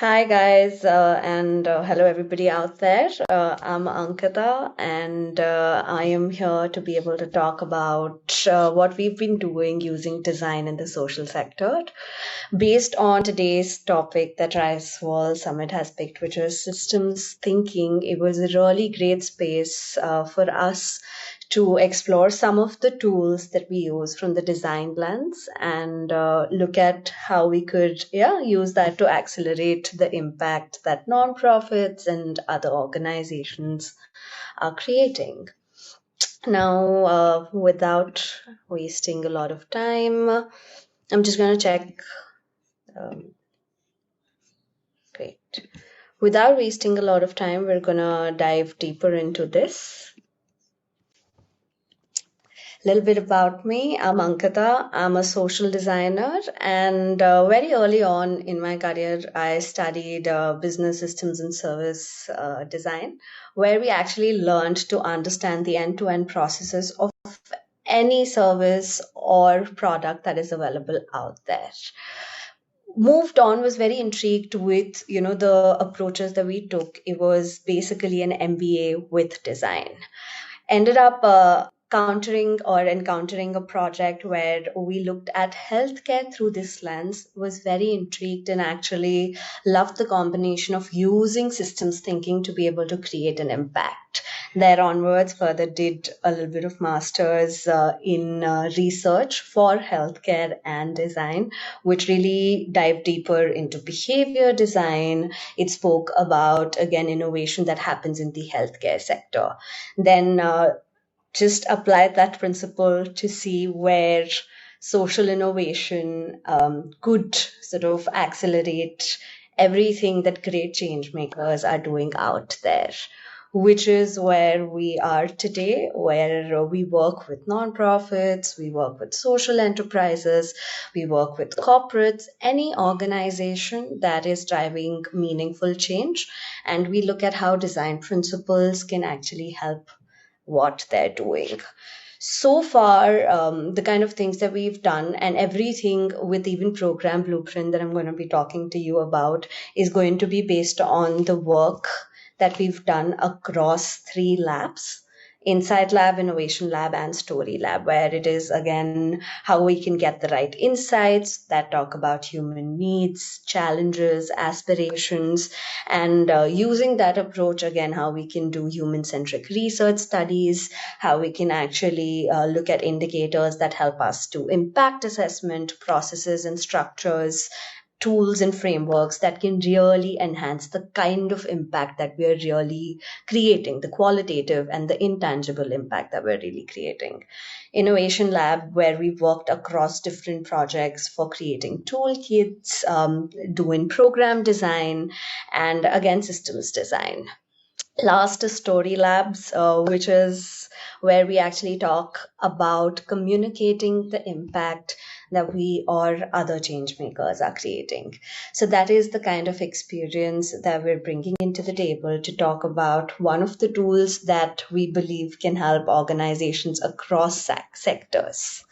Hi guys, and hello everybody out there. I'm Ankita, and I am here to be able to talk about what we've been doing using design in the social sector, based on today's topic that Rise World Summit has picked, which is systems thinking. It was a really great space for us to explore some of the tools that we use from the design lens and look at how we could use that to accelerate the impact that nonprofits and other organizations are creating. Now, without wasting a lot of time, I'm just going to check. Um, Great. Without wasting a lot of time, we're going to dive deeper into this. A little bit about me. I'm Ankita. I'm a social designer, and very early on in my career, I studied business systems and service design, where we actually learned to understand the end to end processes of any service or product that is available out there. Moved on, was very intrigued with the approaches that we took. It was basically an MBA with design. Ended up encountering a project where we looked at healthcare through this lens. Was very intrigued and actually loved the combination of using systems thinking to be able to create an impact. There onwards, further did a little bit of masters in research for healthcare and design, which really dived deeper into behavior design. It spoke about, again, innovation that happens in the healthcare sector. Then just applied that principle to see where social innovation could sort of accelerate everything that great change makers are doing out there, which is where we are today, where we work with nonprofits, we work with social enterprises, we work with corporates, any organization that is driving meaningful change, and we look at how design principles can actually help what they're doing. So far, the kind of things that we've done, and everything with even program blueprint that I'm going to be talking to you about, is going to be based on the work that we've done across three labs: Insight Lab, Innovation Lab, and Story Lab, where it is again how we can get the right insights that talk about human needs, challenges, aspirations, and using that approach, again, how we can do human centric research studies, how we can actually look at indicators that help us to impact assessment processes and structures, tools and frameworks that can really enhance the kind of impact that we're really creating, the qualitative and the intangible impact that we're really creating. Innovation Lab, where we've worked across different projects for creating toolkits, doing program design, and again, systems design. Last is Story Labs, which is where we actually talk about communicating the impact that we or other change makers are creating. So that is the kind of experience that we're bringing into the table to talk about one of the tools that we believe can help organizations across sectors.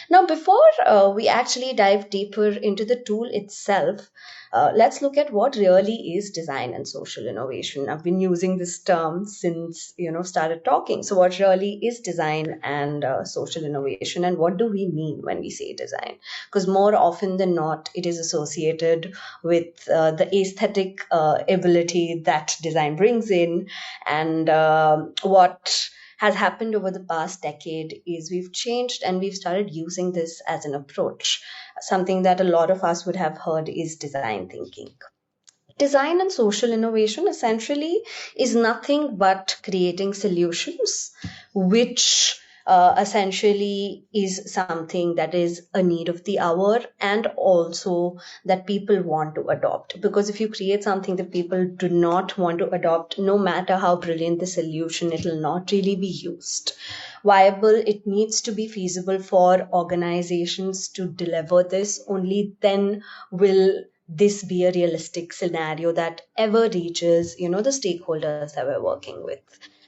Now, before we actually dive deeper into the tool itself, let's look at what really is design and social innovation. I've been using this term since started talking. So, what really is design and social innovation, and what do we mean when we say design? Because more often than not, it is associated with the aesthetic ability that design brings in, and what has happened over the past decade is we've changed and we've started using this as an approach. Something that a lot of us would have heard is design thinking. Design and social innovation essentially is nothing but creating solutions which essentially is something that is a need of the hour and also that people want to adopt. Because if you create something that people do not want to adopt, no matter how brilliant the solution, it will not really be used. Viable, it needs to be feasible for organizations to deliver this. Only then will this be a realistic scenario that ever reaches the stakeholders that we're working with.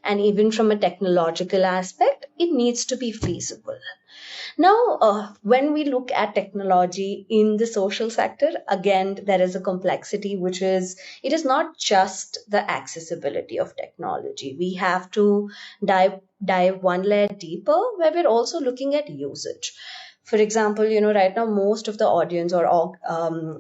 And even from a technological aspect, it needs to be feasible. Now, when we look at technology in the social sector, again, there is a complexity, which is it is not just the accessibility of technology. We have to dive one layer deeper, where we're also looking at usage. For example, right now, most of the audience or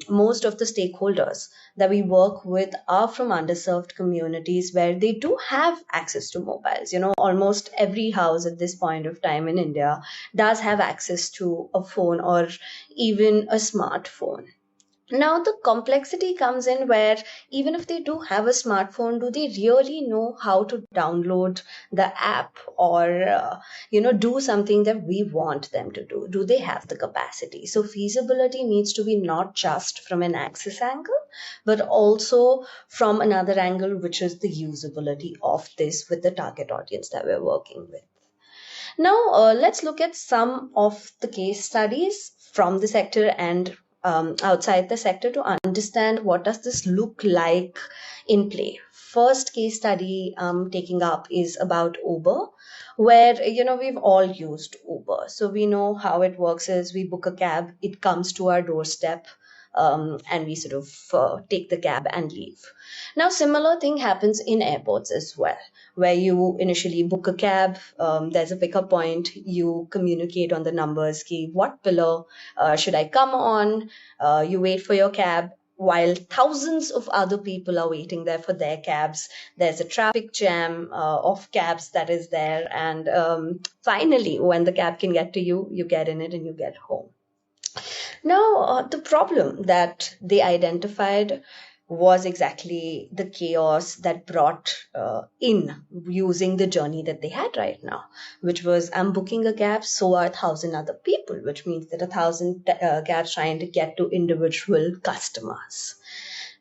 most of the stakeholders that we work with are from underserved communities where they do have access to mobiles. Almost every house at this point of time in India does have access to a phone or even a smartphone. Now, the complexity comes in where even if they do have a smartphone, do they really know how to download the app or do something that we want them to do? Do they have the capacity? So, feasibility needs to be not just from an access angle, but also from another angle, which is the usability of this with the target audience that we're working with. Now, let's look at some of the case studies from the sector and outside the sector to understand what does this look like in play. First case study taking up is about Uber, where we've all used Uber, so we know how it works. Is we book a cab, it comes to our doorstep, and we sort of take the cab and leave. Now, similar thing happens in airports as well, where you initially book a cab, there's a pickup point, you communicate on the numbers, ki, what pillar should I come on? You wait for your cab while thousands of other people are waiting there for their cabs. There's a traffic jam of cabs that is there. And finally, when the cab can get to you, you get in it and you get home. Now, the problem that they identified was exactly the chaos that brought in using the journey that they had right now, which was I'm booking a cab, so are 1,000 other people, which means that 1,000 cabs trying to get to individual customers.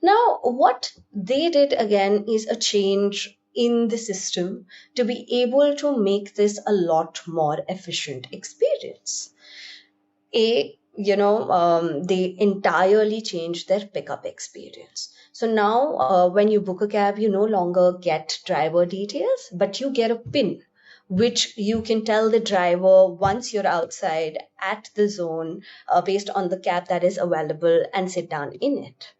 Now, what they did again is a change in the system to be able to make this a lot more efficient experience. They entirely changed their pickup experience. So now, when you book a cab, you no longer get driver details, but you get a pin, which you can tell the driver once you're outside at the zone, based on the cab that is available, and sit down in it.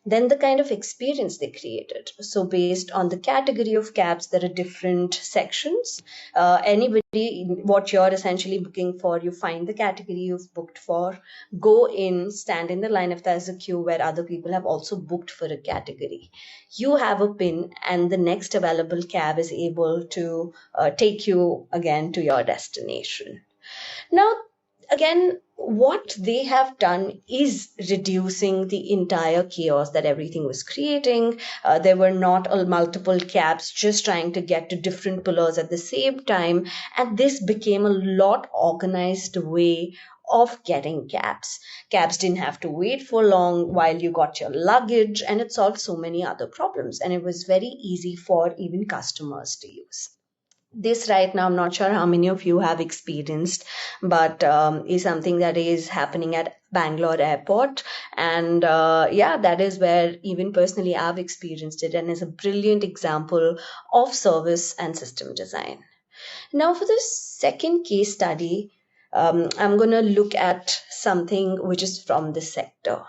Then the kind of experience they created. So based on the category of cabs, there are different sections. Anybody, what you're essentially booking for, you find the category you've booked for, go in, stand in the line if there's a queue where other people have also booked for a category. You have a pin, and the next available cab is able to take you again to your destination. Now, again, what they have done is reducing the entire chaos that everything was creating. There were not multiple cabs just trying to get to different pillars at the same time, and this became a lot organized way of getting cabs. Cabs didn't have to wait for long while you got your luggage, and it solved so many other problems, and it was very easy for even customers to use. This right now, I'm not sure how many of you have experienced, but is something that is happening at Bangalore airport. And yeah, that is where even personally I've experienced it, and is a brilliant example of service and system design. Now, for the second case study, I'm going to look at something which is from the sector.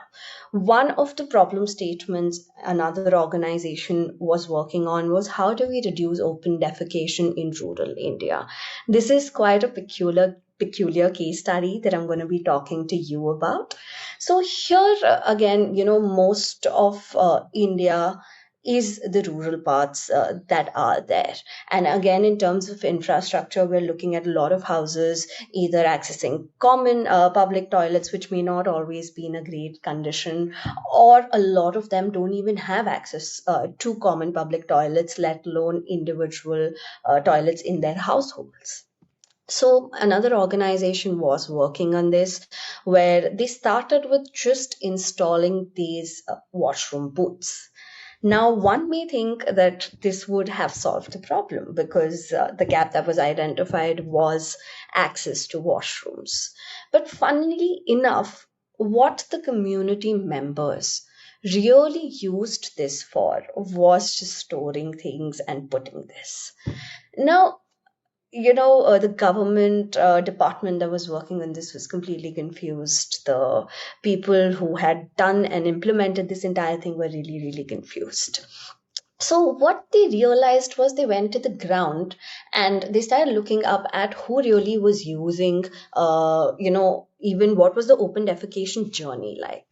One of the problem statements another organization was working on was how do we reduce open defecation in rural India? This is quite a peculiar case study that I'm going to be talking to you about. So here again, most of India is the rural parts that are there. And again, in terms of infrastructure, we're looking at a lot of houses either accessing common public toilets, which may not always be in a great condition, or a lot of them don't even have access to common public toilets, let alone individual toilets in their households. So another organization was working on this, where they started with just installing these washroom booths. Now, one may think that this would have solved the problem because the gap that was identified was access to washrooms. But funnily enough, what the community members really used this for was just storing things and putting this. Now, the government department that was working on this was completely confused. The people who had done and implemented this entire thing were really, really confused. So what they realized was they went to the ground and they started looking up at who really was using, even what was the open defecation journey like.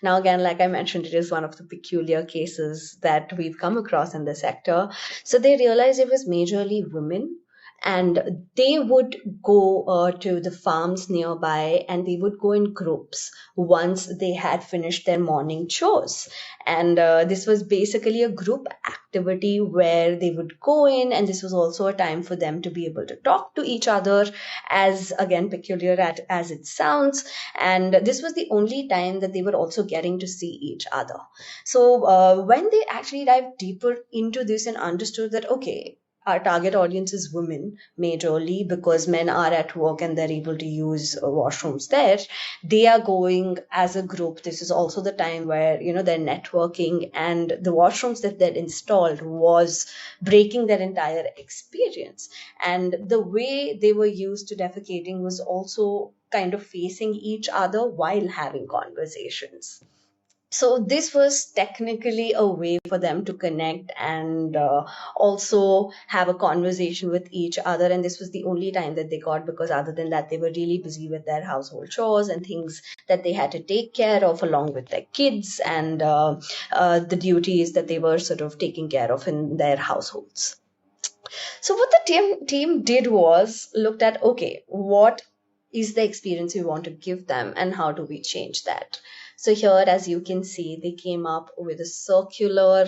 Now, again, like I mentioned, it is one of the peculiar cases that we've come across in the sector. So they realized it was majorly women, and they would go to the farms nearby and they would go in groups once they had finished their morning chores. And this was basically a group activity where they would go in, and this was also a time for them to be able to talk to each other, as again, peculiar as it sounds. And this was the only time that they were also getting to see each other. So when they actually dived deeper into this and understood that, okay, our target audience is women majorly because men are at work and they're able to use washrooms there, they are going as a group. This is also the time where they're networking, and the washrooms that they'd installed was breaking their entire experience. And the way they were used to defecating was also kind of facing each other while having conversations. So this was technically a way for them to connect and also have a conversation with each other. And this was the only time that they got, because other than that, they were really busy with their household chores and things that they had to take care of along with their kids, and the duties that they were sort of taking care of in their households. So what the team did was looked at, okay, what is the experience we want to give them and how do we change that? So here, as you can see, they came up with a circular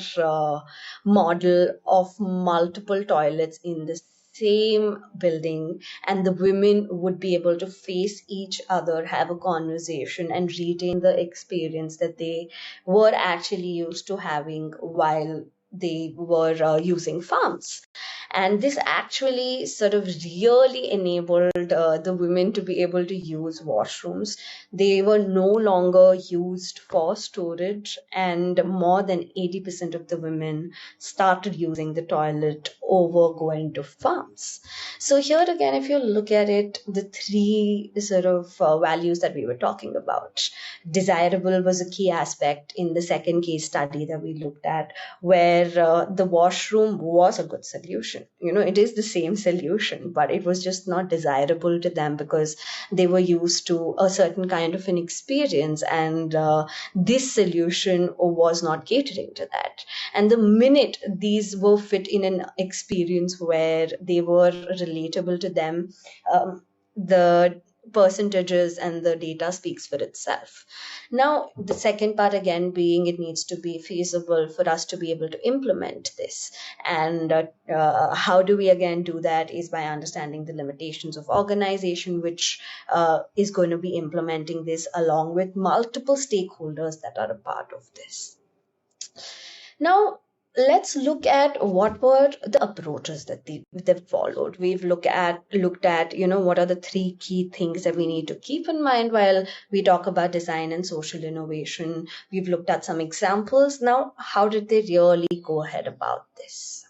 model of multiple toilets in the same building, and the women would be able to face each other, have a conversation, and retain the experience that they were actually used to having while they were using farms. And this actually sort of really enabled the women to be able to use washrooms. They were no longer used for storage, and more than 80% of the women started using the toilet over going to farms. So here again, if you look at it, the three sort of values that we were talking about, desirable was a key aspect in the second case study that we looked at, where the washroom was a good solution. It is the same solution, but it was just not desirable to them because they were used to a certain kind of an experience, and this solution was not catering to that. And the minute these were fit in an experience where they were relatable to them, the percentages and the data speaks for itself. Now, the second part again being it needs to be feasible for us to be able to implement this. And how do we again do that is by understanding the limitations of organization, which is going to be implementing this along with multiple stakeholders that are a part of this. Now, let's look at what were the approaches that they've followed. We've looked at what are the three key things that we need to keep in mind while we talk about design and social innovation. We've looked at some examples. Now, how did they really go ahead about this?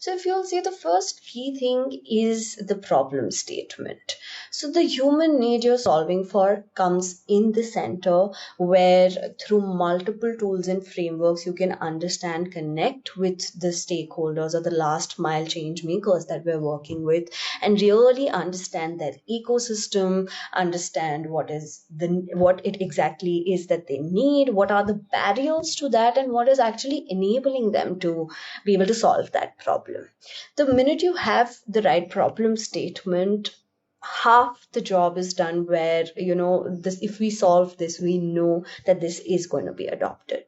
So if you'll see, the first key thing is the problem statement. So the human need you're solving for comes in the center, where through multiple tools and frameworks, you can understand, connect with the stakeholders or the last mile change makers that we're working with, and really understand their ecosystem, understand what it exactly is that they need, what are the barriers to that, and what is actually enabling them to be able to solve that problem. The minute you have the right problem statement, half the job is done, where this, if we solve this, we know that this is going to be adopted.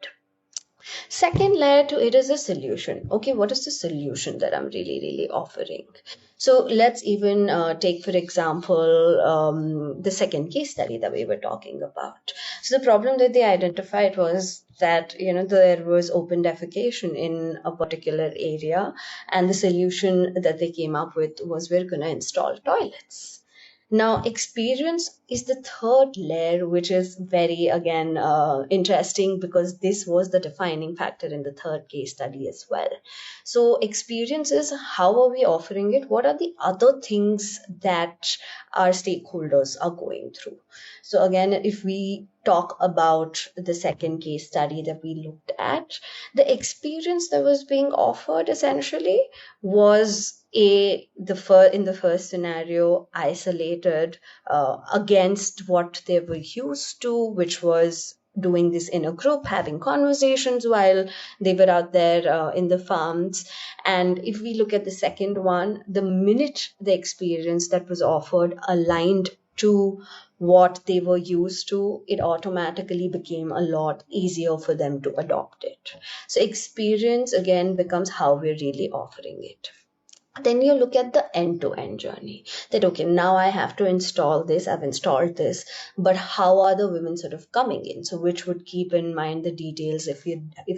Second layer to it is a solution. Okay, what is the solution that I'm really offering? So let's even take, for example, the second case study that we were talking about. So the problem that they identified was that there was open defecation in a particular area, and the solution that they came up with was we're going to install toilets. Now, experience is the third layer, which is very, again, interesting because this was the defining factor in the third case study as well. So, experiences, how are we offering it? What are the other things that our stakeholders are going through? So, again, if we talk about the second case study that we looked at, the experience that was being offered essentially was in the first scenario isolated against what they were used to, which was doing this in a group, having conversations while they were out there in the farms. And if we look at the second one, the minute the experience that was offered aligned to what they were used to, it automatically became a lot easier for them to adopt it. So experience again becomes how we're really offering it. Then you look at the end-to-end journey, that okay, now I have to install this, I've installed this, but how are the women sort of coming in? So which would keep in mind the details. If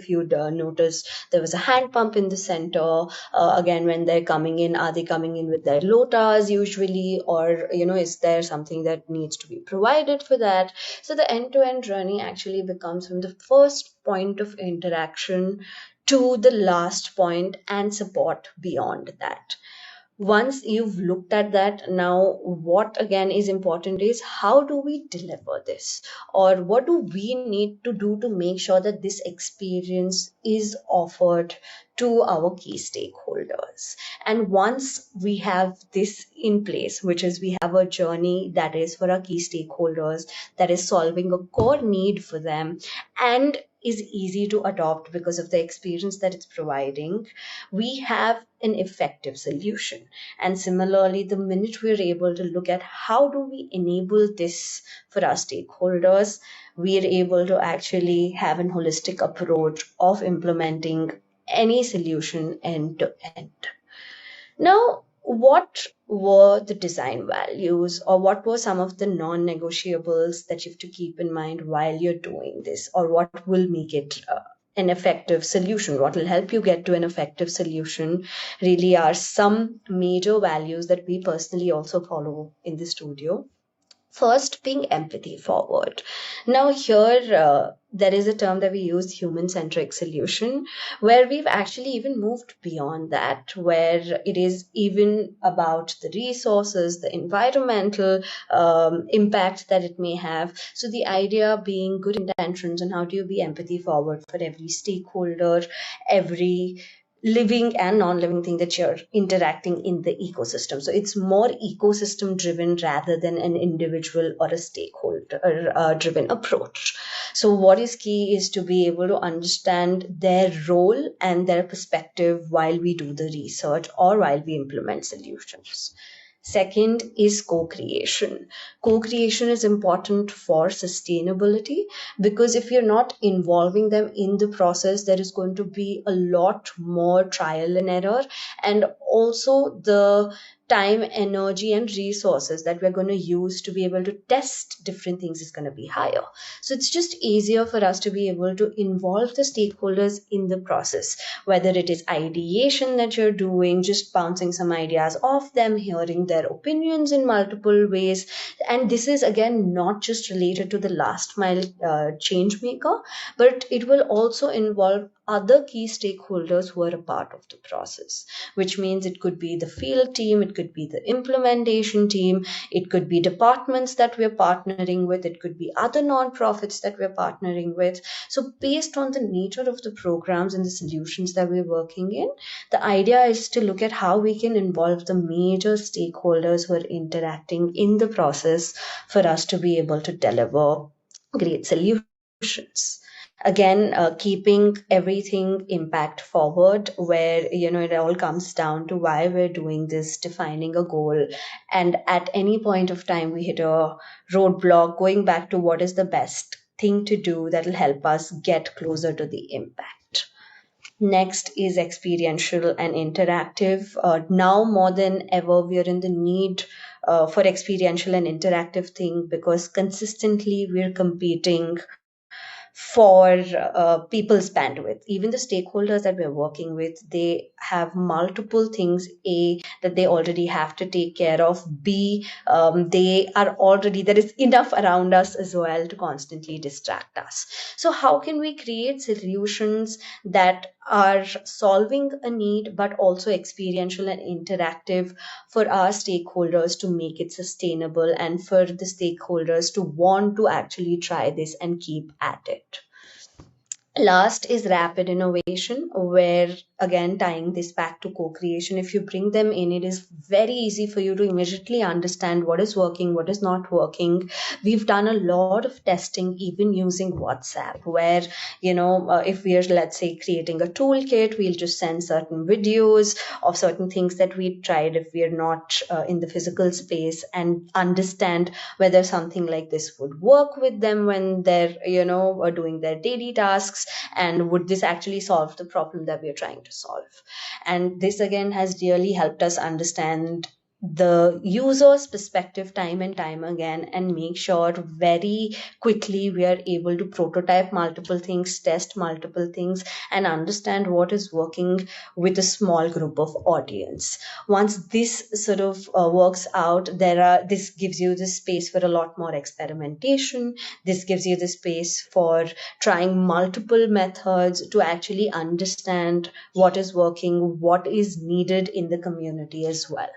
you'd notice, there was a hand pump in the center. Again, when they're coming in, are they coming in with their lotas usually, or is there something that needs to be provided for that? So the end-to-end journey actually becomes from the first point of interaction to the last point and support beyond that. Once you've looked at that, now what again is important is how do we deliver this, or what do we need to do to make sure that this experience is offered to our key stakeholders. And once we have this in place, which is we have a journey that is for our key stakeholders, that is solving a core need for them and is easy to adopt because of the experience that it's providing, we have an effective solution. And similarly, the minute we're able to look at how do we enable this for our stakeholders, we are able to actually have an holistic approach of implementing any solution end to end. Now, what were the design values, or what were some of the non-negotiables that you have to keep in mind while you're doing this, or what will make it an effective solution? What will help you get to an effective solution really are some major values that we personally also follow in the studio. First, being empathy forward. Now, here there is a term that we use, human centric solution, where we've actually even moved beyond that, where it is even about the resources, the environmental impact that it may have. So, the idea being good intentions, and how do you be empathy forward for every stakeholder, every living and non-living thing that you're interacting in the ecosystem. So it's more ecosystem driven rather than an individual or a stakeholder driven approach. So what is key is to be able to understand their role and their perspective while we do the research or while we implement solutions. Second is co-creation. Co-creation is important for sustainability because if you're not involving them in the process, there is going to be a lot more trial and error, and also the time, energy, and resources that we're going to use to be able to test different things is going to be higher. So it's just easier for us to be able to involve the stakeholders in the process, whether it is ideation that you're doing, just bouncing some ideas off them, hearing their opinions in multiple ways. And this is again not just related to the last mile change maker, but it will also involve other key stakeholders who are a part of the process, which means it could be the field team, it could be the implementation team, it could be departments that we're partnering with, it could be other nonprofits that we're partnering with. So based on the nature of the programs and the solutions that we're working in, the idea is to look at how we can involve the major stakeholders who are interacting in the process for us to be able to deliver great solutions. Again, keeping everything impact forward, where it all comes down to why we're doing this, defining a goal, and at any point of time we hit a roadblock, going back to what is the best thing to do that will help us get closer to the impact. Next is experiential and interactive. Now more than ever, we are in the need for experiential and interactive thing because consistently we're competing for people's bandwidth. Even the stakeholders that we're working with, they have multiple things: A, that they already have to take care of; B, they are already, there is enough around us as well to constantly distract us. So how can we create solutions that are solving a need but also experiential and interactive for our stakeholders to make it sustainable, and for the stakeholders to want to actually try this and keep at it? Last is rapid innovation, where again, tying this back to co creation, if you bring them in, it is very easy for you to immediately understand what is working, what is not working. We've done a lot of testing, even using WhatsApp, where, if we are, let's say, creating a toolkit, we'll just send certain videos of certain things that we tried if we are not in the physical space, and understand whether something like this would work with them when they're, doing their daily tasks, and would this actually solve the problem that we are trying to solve. And this again has really helped us understand the user's perspective time and time again, and make sure very quickly we are able to prototype multiple things, test multiple things, and understand what is working with a small group of audience. Once this sort of works out, this gives you the space for a lot more experimentation. This gives you the space for trying multiple methods to actually understand what is working, what is needed in the community as well.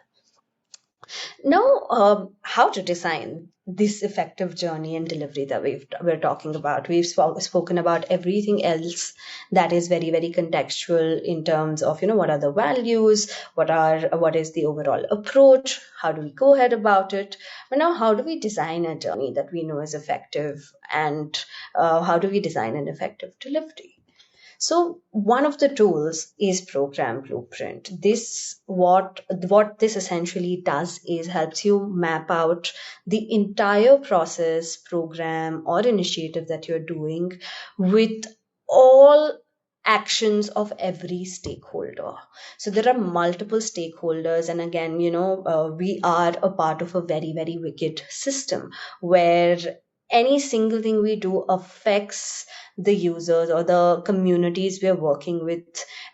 Now, how to design this effective journey and delivery that we're talking about. We've spoken about everything else that is very, very contextual in terms of, what are the values, what is the overall approach, how do we go ahead about it. But now, how do we design a journey that we know is effective, and how do we design an effective delivery? So one of the tools is Program Blueprint. What this essentially does is helps you map out the entire process, program, or initiative that you're doing, with all actions of every stakeholder. So there are multiple stakeholders, and again, we are a part of a very, very wicked system where any single thing we do affects the users or the communities we're working with,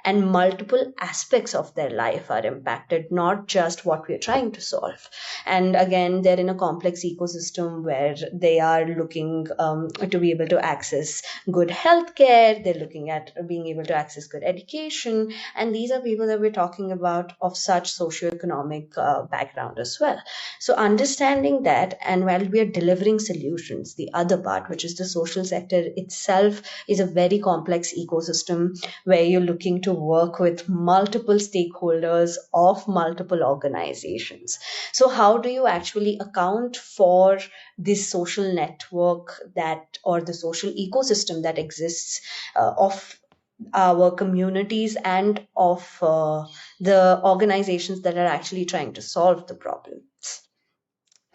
and multiple aspects of their life are impacted, not just what we're trying to solve. And again, they're in a complex ecosystem where they are looking to be able to access good healthcare, they're looking at being able to access good education, and these are people that we're talking about of such socioeconomic background as well. So understanding that, and while we are delivering solutions, the other part, which is the social sector itself, is a very complex ecosystem where you're looking to work with multiple stakeholders of multiple organizations. So how do you actually account for this social network that, or the social ecosystem that exists of our communities and of the organizations that are actually trying to solve the problems?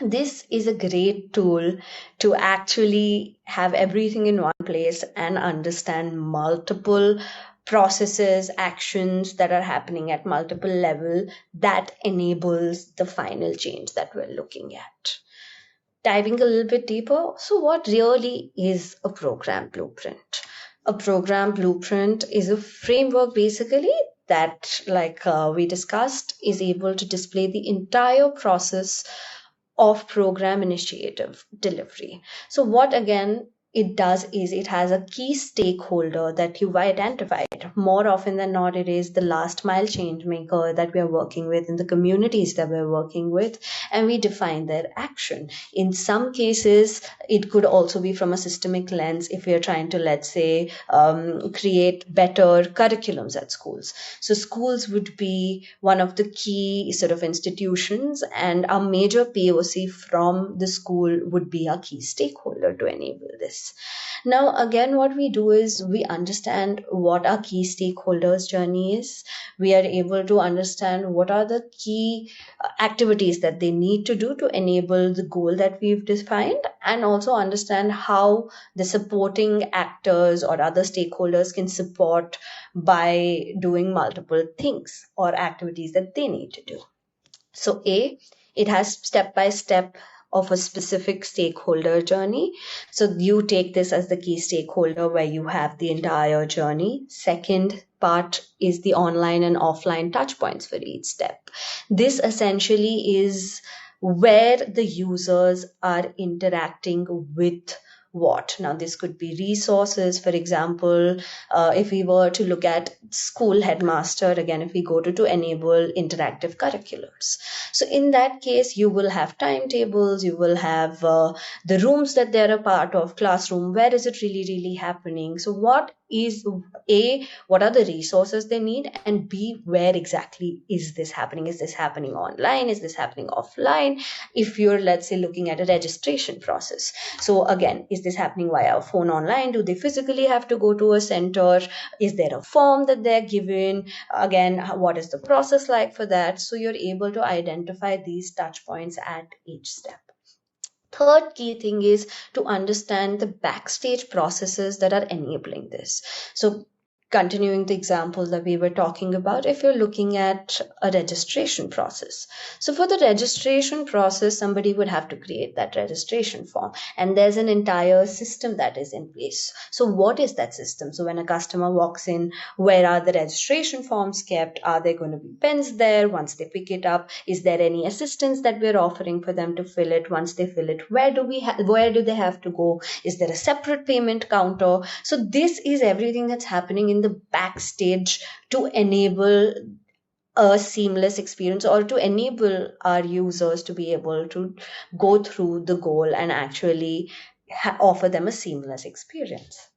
This is a great tool to actually have everything in one place and understand multiple processes, actions that are happening at multiple level that enables the final change that we're looking at. Diving a little bit deeper, so what really is a program blueprint? A program blueprint is a framework basically that, like we discussed, is able to display the entire process of program initiative delivery. So what again it does is it has a key stakeholder that you've identified. More often than not, it is the last mile change maker that we are working with in the communities that we're working with, and we define their action. In some cases, it could also be from a systemic lens if we are trying to, let's say, create better curriculums at schools. So schools would be one of the key sort of institutions, and a major POC from the school would be a key stakeholder to enable this. Now, again, what we do is we understand what our key stakeholders' journey is. We are able to understand what are the key activities that they need to do to enable the goal that we've defined, and also understand how the supporting actors or other stakeholders can support by doing multiple things or activities that they need to do. So A, it has step-by-step of a specific stakeholder journey. So you take this as the key stakeholder where you have the entire journey. Second part is the online and offline touch points for each step. This essentially is where the users are interacting with what. Now, this could be resources. For example, if we were to look at school headmaster, again, if we go to enable interactive curriculums. So in that case, you will have timetables, you will have the rooms that they're a part of, classroom, where is it really happening? So what is what are the resources they need, and B, where exactly is this happening? Is this happening online? Is this happening offline? If you're, let's say, looking at a registration process. So again, is this happening via phone online? Do they physically have to go to a center? Is there a form that they're given? Again, what is the process like for that? So you're able to identify these touch points at each step. Third key thing is to understand the backstage processes that are enabling this. So continuing the example that we were talking about, if you're looking at a registration process. So for the registration process, somebody would have to create that registration form, and there's an entire system that is in place. So what is that system? So when a customer walks in, where are the registration forms kept? Are there going to be pens there once they pick it up? Is there any assistance that we're offering for them to fill it? Once they fill it, where do they have to go? Is there a separate payment counter? So this is everything that's happening in the backstage to enable a seamless experience, or to enable our users to be able to go through the goal and actually offer them a seamless experience.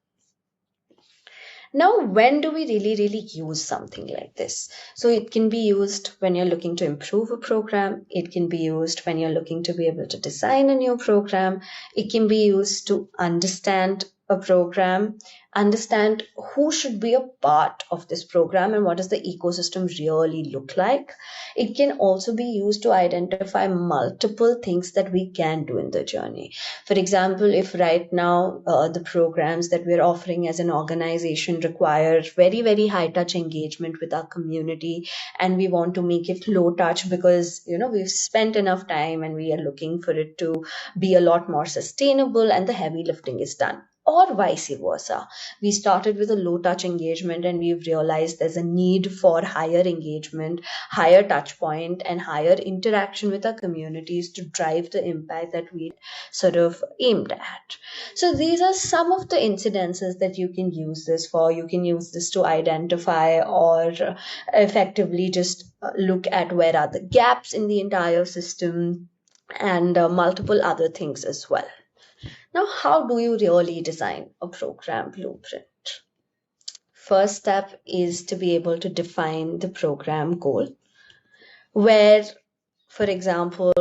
Now, when do we really use something like this? So it can be used when you're looking to improve a program. It can be used when you're looking to be able to design a new program. It can be used to understand a program, understand who should be a part of this program and what does the ecosystem really look like. It can also be used to identify multiple things that we can do in the journey. For example, if right now the programs that we're offering as an organization require very high touch engagement with our community, and we want to make it low touch because we've spent enough time and we are looking for it to be a lot more sustainable and the heavy lifting is done. Or vice versa. We started with a low touch engagement and we've realized there's a need for higher engagement, higher touch point, and higher interaction with our communities to drive the impact that we sort of aimed at. So these are some of the incidences that you can use this for. You can use this to identify or effectively just look at where are the gaps in the entire system, and multiple other things as well. Now, how do you really design a program blueprint? First step is to be able to define the program goal, where, for example,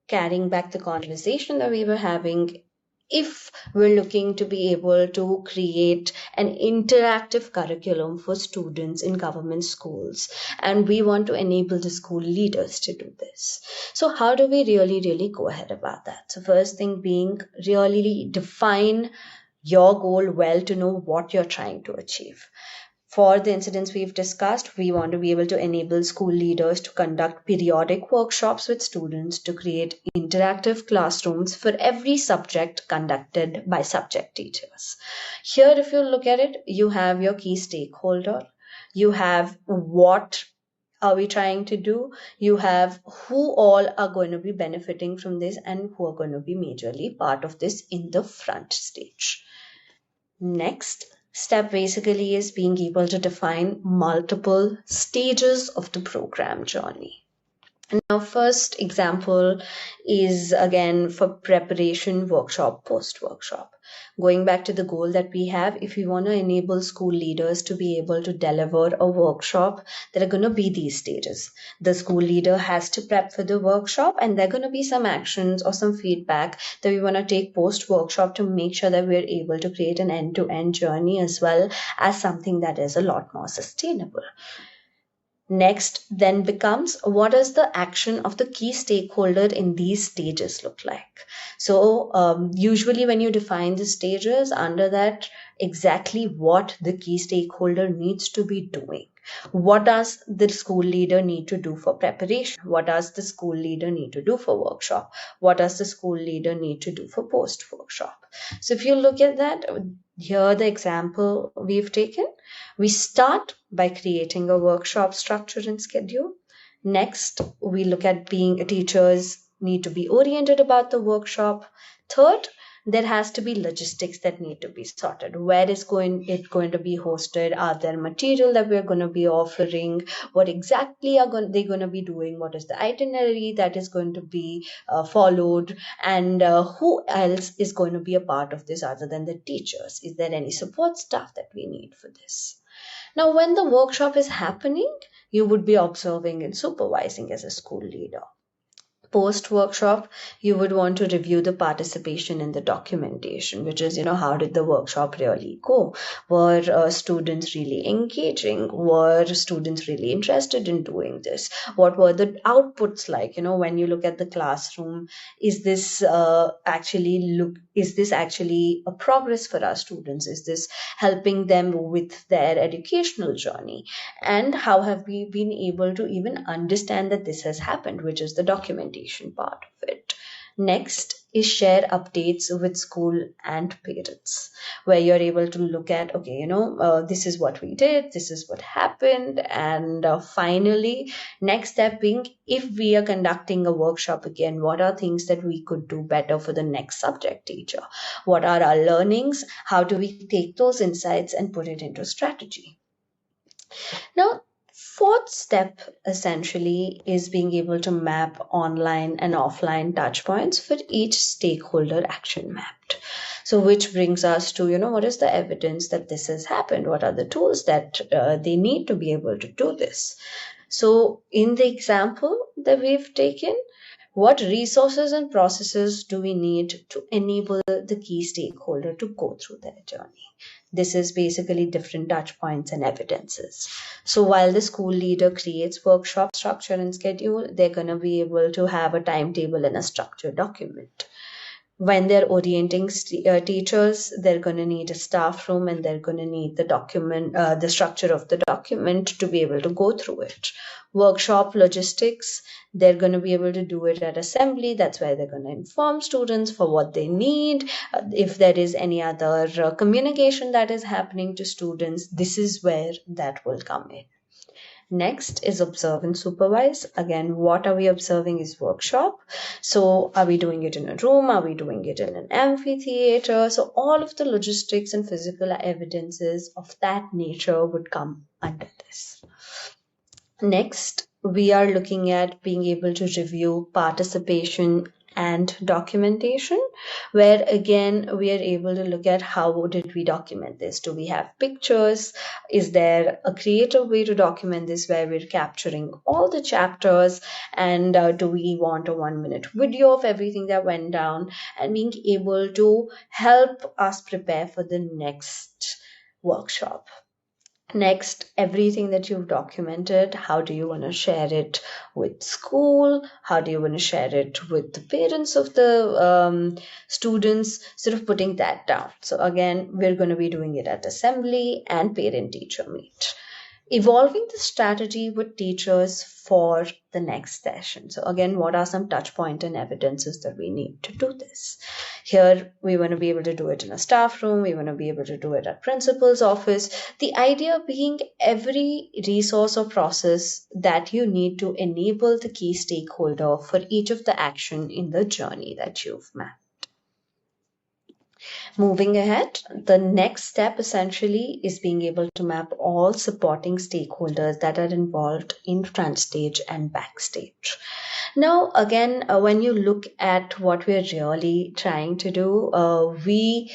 carrying back the conversation that we were having, if we're looking to be able to create an interactive curriculum for students in government schools, and we want to enable the school leaders to do this. So how do we really go ahead about that? So first thing being, really define your goal well to know what you're trying to achieve. For the incidents we've discussed, we want to be able to enable school leaders to conduct periodic workshops with students to create interactive classrooms for every subject conducted by subject teachers. Here, if you look at it, you have your key stakeholder, you have what are we trying to do, you have who all are going to be benefiting from this and who are going to be majorly part of this in the front stage. Next step basically is being able to define multiple stages of the program journey. Now, first example is again for preparation, workshop, post-workshop. Going back to the goal that we have, if we want to enable school leaders to be able to deliver a workshop, there are going to be these stages. The school leader has to prep for the workshop, and there are going to be some actions or some feedback that we want to take post-workshop to make sure that we're able to create an end-to-end journey as well as something that is a lot more sustainable. Next then becomes, what does the action of the key stakeholder in these stages look like? So usually when you define the stages, under that exactly what the key stakeholder needs to be doing. What does the school leader need to do for preparation? What does the school leader need to do for workshop? What does the school leader need to do for post workshop? So if you look at that, here the example we've taken, we start by creating a workshop structure and schedule. Next, we look at being teachers need to be oriented about the workshop. Third, there has to be logistics that need to be sorted. Where is it going to be hosted? Are there material that we're going to be offering? What exactly are they going to be doing? What is the itinerary that is going to be followed? And who else is going to be a part of this other than the teachers? Is there any support staff that we need for this? Now, when the workshop is happening, you would be observing and supervising as a school leader. Post workshop, you would want to review the participation in the documentation, which is, how did the workshop really go? Were students really engaging? Were students really interested in doing this? What were the outputs like? When you look at the classroom, is this actually a progress for our students? Is this helping them with their educational journey? And how have we been able to even understand that this has happened, which is the documentation part of it. Next is share updates with school and parents, where you're able to look at, okay, this is what we did, this is what happened, and finally, next step being, if we are conducting a workshop again, what are things that we could do better for the next subject teacher? What are our learnings? How do we take those insights and put it into strategy? Now, fourth step essentially is being able to map online and offline touchpoints for each stakeholder action mapped. So which brings us to, what is the evidence that this has happened? What are the tools that they need to be able to do this? So in the example that we've taken, what resources and processes do we need to enable the key stakeholder to go through their journey? This is basically different touch points and evidences. So while the school leader creates workshop structure and schedule, they're going to be able to have a timetable and a structured document. When they're orienting teachers, they're going to need a staff room and they're going to need the structure of the document to be able to go through it. Workshop logistics, they're going to be able to do it at assembly. That's why they're going to inform students for what they need. If there is any other communication that is happening to students, this is where that will come in. Next is observe and supervise. Again, what are we observing is workshop. So are we doing it in a room? Are we doing it in an amphitheater? So all of the logistics and physical evidences of that nature would come under this. Next, we are looking at being able to review participation and documentation, where again we are able to look at how did we document this. Do we have pictures? Is there a creative way to document this where we're capturing all the chapters, and do we want a 1-minute video of everything that went down, and being able to help us prepare for the next workshop. Next, everything that you've documented, how do you want to share it with school? How do you want to share it with the parents of the students? Sort of putting that down. So again, we're going to be doing it at assembly and parent-teacher meet. Evolving the strategy with teachers for the next session. So again, what are some touch point and evidences that we need to do this? Here, we want to be able to do it in a staff room. We want to be able to do it at principal's office. The idea being every resource or process that you need to enable the key stakeholder for each of the action in the journey that you've mapped. Moving ahead, the next step essentially is being able to map all supporting stakeholders that are involved in front stage and backstage. Now, again, when you look at what we're really trying to do, we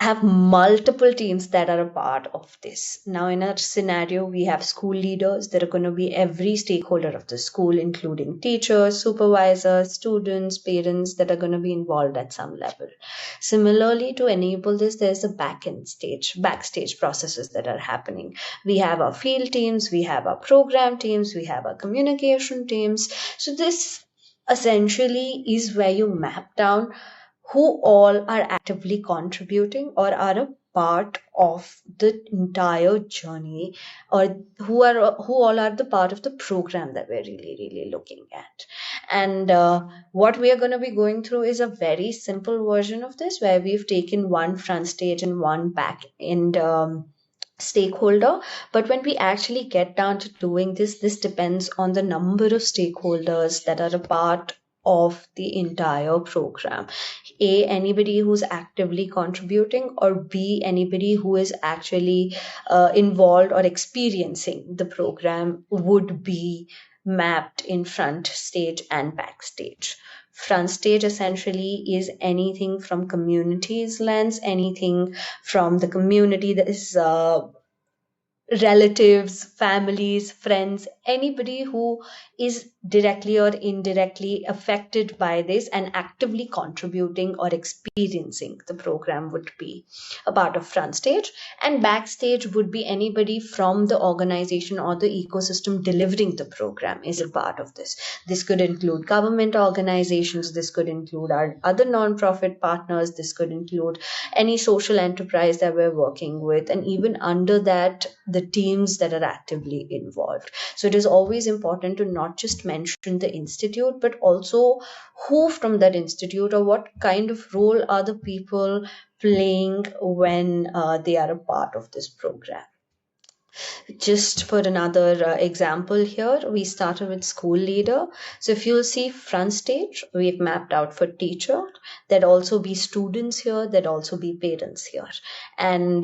have multiple teams that are a part of this. Now, in our scenario, we have school leaders. There are going to be every stakeholder of the school, including teachers, supervisors, students, parents that are going to be involved at some level. Similarly, to enable this, there's a backstage processes that are happening. We have our field teams, we have our program teams, we have our communication teams. So this essentially is where you map down who all are actively contributing or are a part of the entire journey, or who all are the part of the program that we're really looking at. And what we are going to be going through is a very simple version of this, where we've taken one front stage and one back end stakeholder. But when we actually get down to doing this depends on the number of stakeholders that are a part of the entire program. A, anybody who's actively contributing, or B, anybody who is actually involved or experiencing the program would be mapped in front stage and backstage. Front stage essentially is anything from community's lens, anything from the community that is relatives, families, friends, anybody who is directly or indirectly affected by this and actively contributing or experiencing the program would be a part of front stage. And backstage would be anybody from the organization or the ecosystem delivering the program is a part of this. This could include government organizations, this could include our other non-profit partners, this could include any social enterprise that we're working with, and even under that, the teams that are actively involved. So it is always important to not just mention the institute, but also who from that institute, or what kind of role are the people playing when they are a part of this program. Just for another example here, we started with school leader. So if you'll see front stage, we've mapped out for teacher. There'd also be students here, there'd also be parents here. And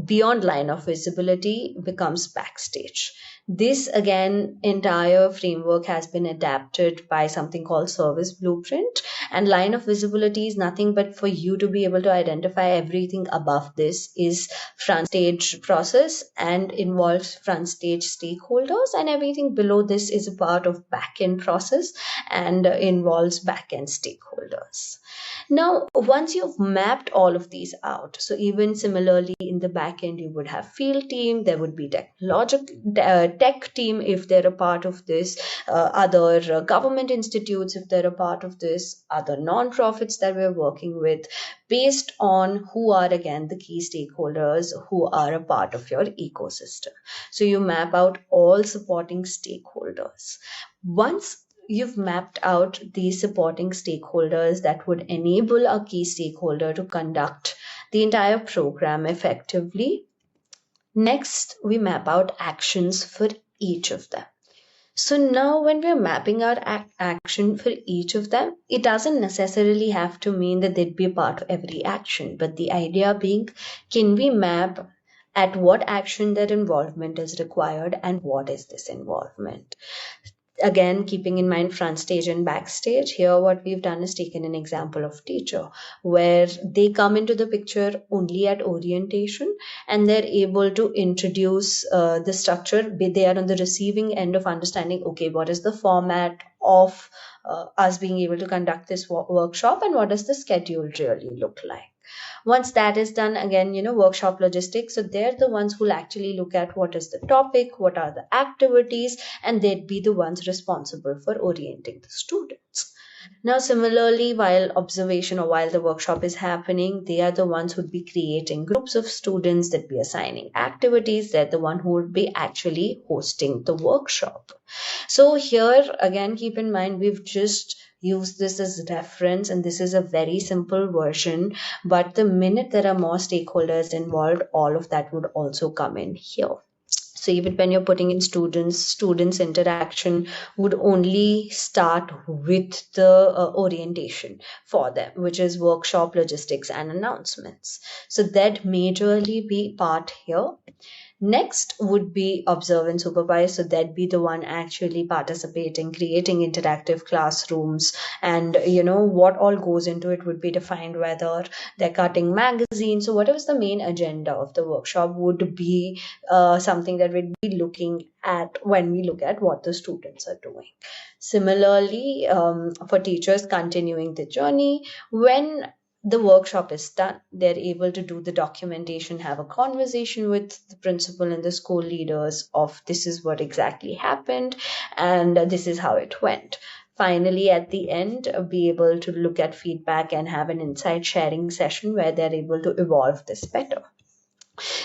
beyond line of visibility becomes backstage. This again, entire framework has been adapted by something called service blueprint. And line of visibility is nothing but for you to be able to identify everything above this is front stage process and involves front stage stakeholders, and everything below this is a part of back end process and involves back end stakeholders. Now, once you've mapped all of these out, so even similarly in the back end, you would have field team, there would be tech team if they're a part of this, other government institutes if they're a part of this, other non-profits that we're working with, based on who are again the key stakeholders who are a part of your ecosystem. So you map out all supporting stakeholders. Once you've mapped out these supporting stakeholders that would enable a key stakeholder to conduct the entire program effectively, next we map out actions for each of them. So now when we're mapping out action for each of them, it doesn't necessarily have to mean that they'd be a part of every action, but the idea being, can we map at what action that involvement is required and what is this involvement? Again, keeping in mind front stage and backstage, here what we've done is taken an example of teacher, where they come into the picture only at orientation and they're able to introduce the structure. They are on the receiving end of understanding, okay, what is the format of us being able to conduct this workshop and what does the schedule really look like. Once that is done, again, workshop logistics. So they're the ones who'll actually look at what is the topic, what are the activities, and they'd be the ones responsible for orienting the students. Now, similarly, while observation or while the workshop is happening, they are the ones who'd be creating groups of students that be assigning activities. They're the one who would be actually hosting the workshop. So here, again, keep in mind, we've just use this as reference and this is a very simple version, but the minute there are more stakeholders involved, all of that would also come in here. So even when you're putting in students interaction would only start with the orientation for them, which is workshop logistics and announcements. So that majorly be part here. Next would be observe and supervise. So that'd be the one actually participating, creating interactive classrooms, and what all goes into it would be defined, whether they're cutting magazines. So whatever's the main agenda of the workshop would be something that we'd be looking at when we look at what the students are doing. Similarly, for teachers continuing the journey, when the workshop is done, they're able to do the documentation, have a conversation with the principal and the school leaders of this is what exactly happened and this is how it went. Finally, at the end, be able to look at feedback and have an insight sharing session where they're able to evolve this better.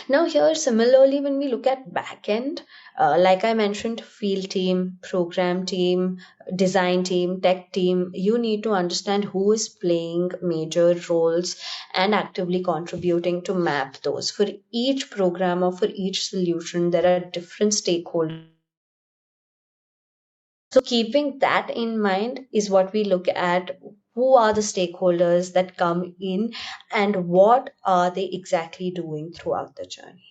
Now, here, similarly, when we look at backend, like I mentioned, field team, program team, design team, tech team, you need to understand who is playing major roles and actively contributing to map those. For each program or for each solution, there are different stakeholders. So, keeping that in mind is what we look at. Who are the stakeholders that come in and what are they exactly doing throughout the journey?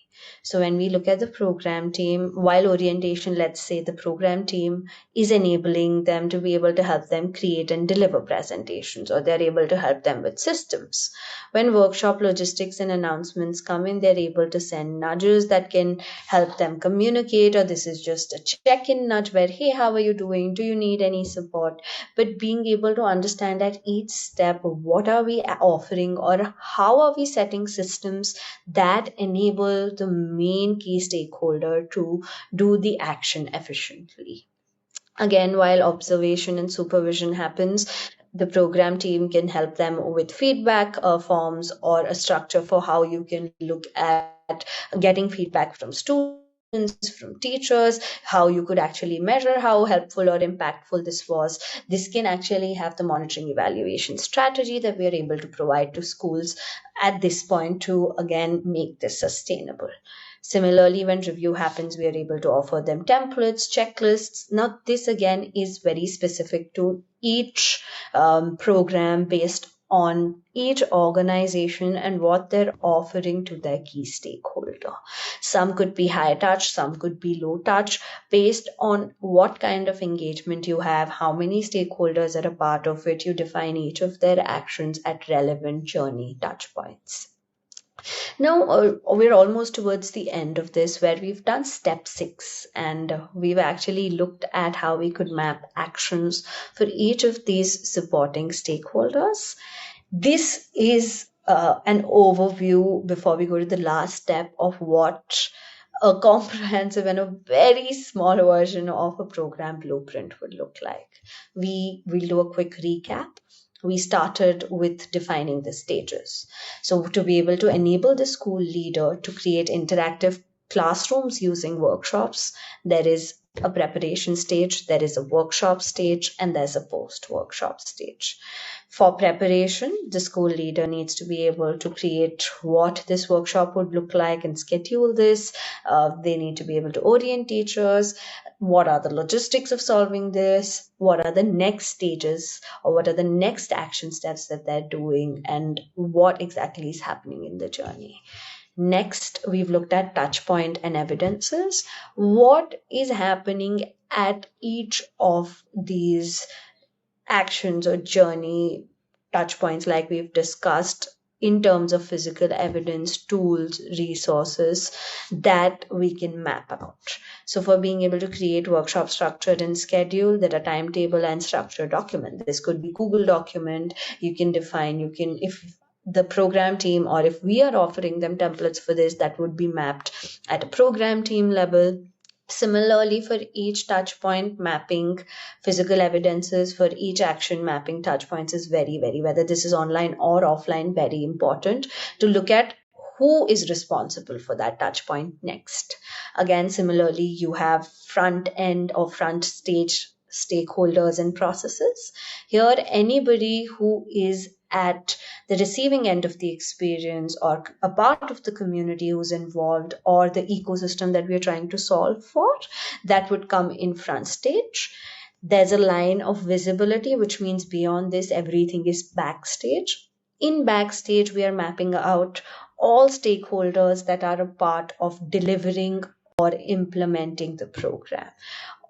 So, when we look at the program team, while orientation, let's say the program team is enabling them to be able to help them create and deliver presentations, or they're able to help them with systems. When workshop logistics and announcements come in, they're able to send nudges that can help them communicate, or this is just a check in nudge where, hey, how are you doing? Do you need any support? But being able to understand at each step what are we offering or how are we setting systems that enable the main key stakeholder to do the action efficiently. Again, while observation and supervision happens, the program team can help them with feedback forms or a structure for how you can look at getting feedback from students, from teachers, how you could actually measure how helpful or impactful this was. This can actually have the monitoring evaluation strategy that we are able to provide to schools at this point to again make this sustainable. Similarly, when review happens, we are able to offer them templates, checklists. Now, this again is very specific to each program based on each organization and what they're offering to their key stakeholder. Some could be high touch, some could be low touch, based on what kind of engagement you have, how many stakeholders are a part of it. You define each of their actions at relevant journey touch points. Now, we're almost towards the end of this, where we've done step 6, and we've actually looked at how we could map actions for each of these supporting stakeholders. This is an overview before we go to the last step of what a comprehensive and a very small version of a program blueprint would look like. We will do a quick recap. We started with defining the stages. So, to be able to enable the school leader to create interactive classrooms using workshops, there is a preparation stage, there is a workshop stage, and there's a post workshop stage. For preparation, the school leader needs to be able to create what this workshop would look like and schedule this. They need to be able to orient teachers. What are the logistics of solving this? What are the next stages, or what are the next action steps that they're doing, and what exactly is happening in the journey? Next, we've looked at touch point and evidences. What is happening at each of these actions or journey touch points, like we've discussed, in terms of physical evidence, tools, resources that we can map out. So, for being able to create workshop structured and schedule, there are timetable and structured document. This could be Google document. You can define, if the program team or if we are offering them templates for this, that would be mapped at a program team level. Similarly, for each touch point, mapping physical evidences for each action, mapping touch points is very, very, whether this is online or offline, very important to look at who is responsible for that touch point next. Again, similarly, you have front end or front stage stakeholders and processes. Here, anybody who is at the receiving end of the experience or a part of the community who's involved or the ecosystem that we're trying to solve for, that would come in front stage. There's a line of visibility, which means beyond this, everything is backstage. In backstage, we are mapping out all stakeholders that are a part of delivering or implementing the program.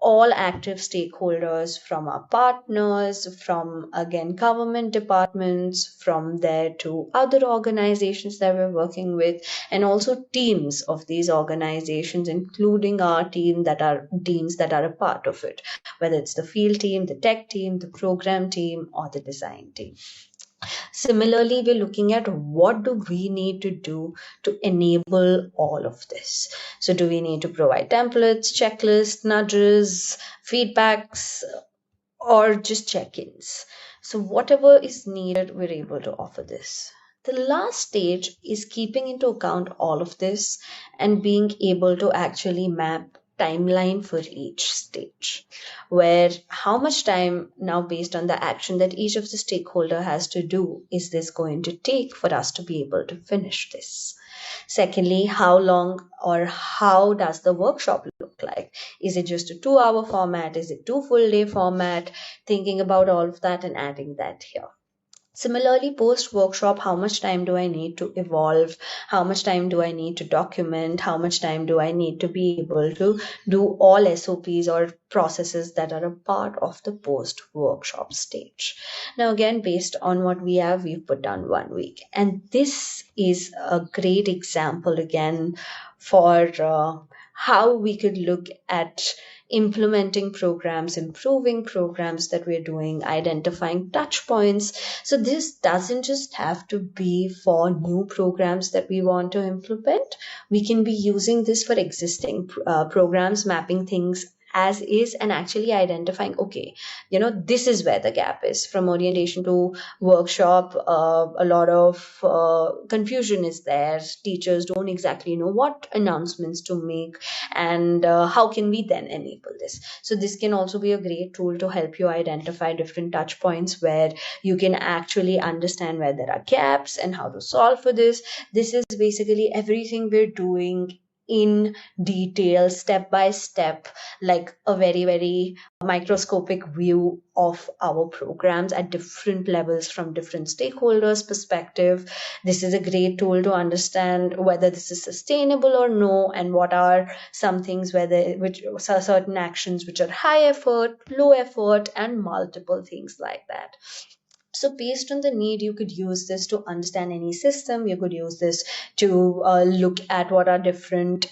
All active stakeholders, from our partners, from again government departments, from there to other organizations that we're working with, and also teams of these organizations, including our teams that are a part of it, whether it's the field team, the tech team, the program team, or the design team. Similarly, we're looking at what do we need to do to enable all of this. So, do we need to provide templates, checklists, nudges, feedbacks, or just check-ins? So, whatever is needed, we're able to offer this. The last stage is keeping into account all of this and being able to actually map timeline for each stage, where how much time now, based on the action that each of the stakeholder has to do, is this going to take for us to be able to finish this. Secondly, how long or how does the workshop look like? Is it just a 2 hour format? Is it 2 full day format? Thinking about all of that and adding that here. Similarly, post workshop, how much time do I need to evolve? How much time do I need to document? How much time do I need to be able to do all SOPs or processes that are a part of the post workshop stage? Now, again, based on what we have, we've put down 1 week. And this is a great example again for how we could look at implementing programs, improving programs that we're doing, identifying touch points. So this doesn't just have to be for new programs that we want to implement. We can be using this for existing programs, mapping things as is and actually identifying, okay, this is where the gap is. From orientation to workshop, a lot of confusion is there. Teachers don't exactly know what announcements to make, and how can we then enable this. So this can also be a great tool to help you identify different touch points where you can actually understand where there are gaps and how to solve for this. This is basically everything we're doing in detail, step by step, like a very, very microscopic view of our programs at different levels from different stakeholders' perspective. This is a great tool to understand whether this is sustainable or no, and what are some things which are certain actions which are high effort, low effort, and multiple things like that. So based on the need, you could use this to understand any system. You could use this to look at what are different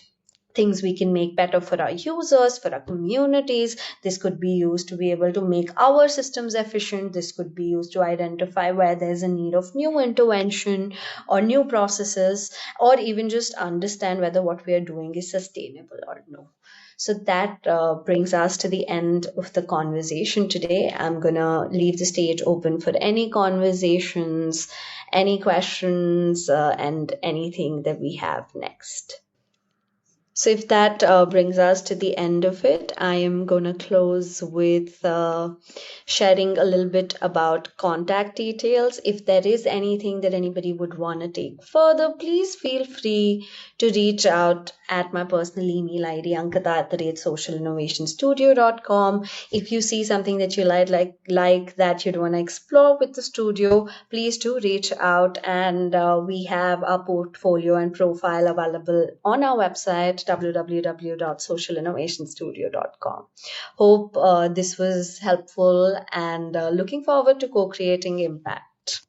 things we can make better for our users, for our communities. This could be used to be able to make our systems efficient. This could be used to identify where there's a need of new intervention or new processes, or even just understand whether what we are doing is sustainable or no. So that brings us to the end of the conversation today. I'm going to leave the stage open for any conversations, any questions, and anything that we have next. So if that brings us to the end of it, I am going to close with sharing a little bit about contact details. If there is anything that anybody would want to take further, please feel free to reach out at my personal email ID, ankita@socialinnovationstudio.com. If you see something that you like that you'd want to explore with the studio, please do reach out. And we have our portfolio and profile available on our website, www.socialinnovationstudio.com. Hope this was helpful, and looking forward to co-creating impact.